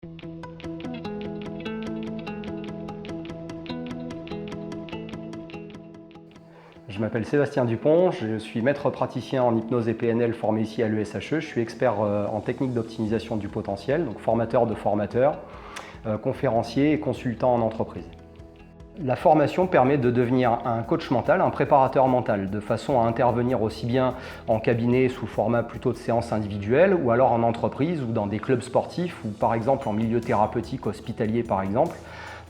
Je m'appelle Sébastien Dupont, je suis maître praticien en hypnose et PNL formé ici à l'ESHE. Je suis expert en technique d'optimisation du potentiel, donc formateur de formateurs, conférencier et consultant en entreprise. La formation permet de devenir un coach mental, un préparateur mental, de façon à intervenir aussi bien en cabinet sous format plutôt de séance individuelle ou alors en entreprise ou dans des clubs sportifs ou par exemple en milieu thérapeutique hospitalier par exemple,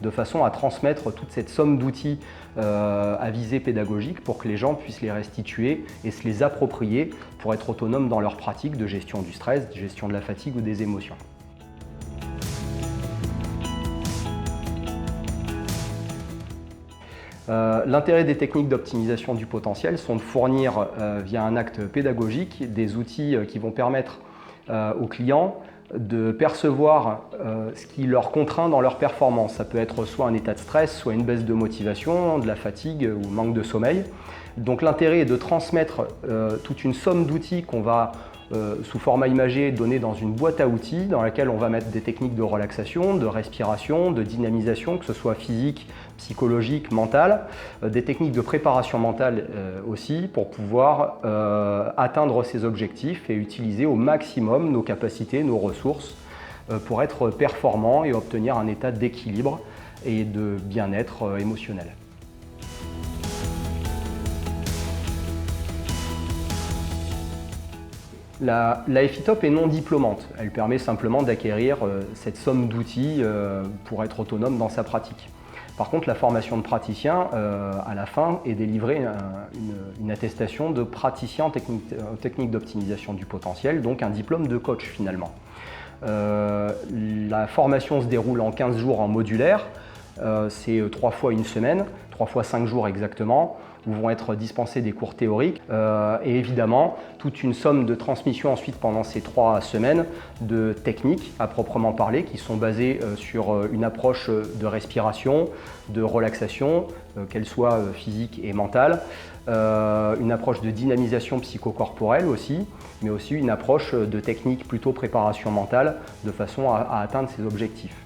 de façon à transmettre toute cette somme d'outils à visée pédagogique pour que les gens puissent les restituer et se les approprier pour être autonomes dans leur pratique de gestion du stress, de gestion de la fatigue ou des émotions. L'intérêt des techniques d'optimisation du potentiel sont de fournir via un acte pédagogique des outils qui vont permettre aux clients de percevoir ce qui leur contraint dans leur performance. Ça peut être soit un état de stress, soit une baisse de motivation, de la fatigue ou manque de sommeil. Donc l'intérêt est de transmettre toute une somme d'outils qu'on va sous format imagé donner dans une boîte à outils dans laquelle on va mettre des techniques de relaxation, de respiration, de dynamisation, que ce soit physique, psychologique, mentale, des techniques de préparation mentale aussi pour pouvoir atteindre ces objectifs et utiliser au maximum nos capacités, nos ressources pour être performants et obtenir un état d'équilibre et de bien-être émotionnel. La FITOP est non diplômante, elle permet simplement d'acquérir cette somme d'outils pour être autonome dans sa pratique. Par contre, la formation de praticien, à la fin, est délivrée une attestation de praticien en technique d'optimisation du potentiel, donc un diplôme de coach finalement. La formation se déroule en 15 jours en modulaire, c'est 3 fois une semaine, 3 fois 5 jours exactement, où vont être dispensés des cours théoriques et évidemment toute une somme de transmission ensuite pendant ces 3 semaines de techniques à proprement parler qui sont basées sur une approche de respiration, de relaxation, qu'elle soit physique et mentale, une approche de dynamisation psychocorporelle aussi, mais aussi une approche de technique plutôt préparation mentale de façon à atteindre ses objectifs.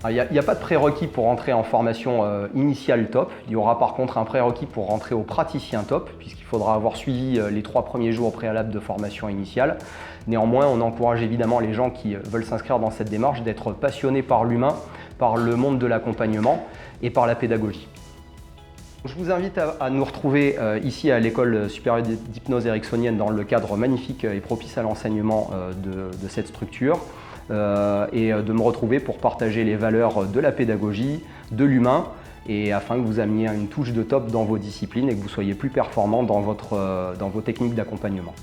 Il n'y a pas de prérequis pour entrer en formation initiale top. Il y aura par contre un prérequis pour rentrer au praticien top, puisqu'il faudra avoir suivi les 3 premiers jours au préalable de formation initiale. Néanmoins, on encourage évidemment les gens qui veulent s'inscrire dans cette démarche d'être passionnés par l'humain, par le monde de l'accompagnement et par la pédagogie. Je vous invite à nous retrouver ici à l'École supérieure d'hypnose ericksonienne dans le cadre magnifique et propice à l'enseignement de cette structure. Et de me retrouver pour partager les valeurs de la pédagogie, de l'humain, et afin que vous ameniez une touche de top dans vos disciplines et que vous soyez plus performants dans vos techniques d'accompagnement.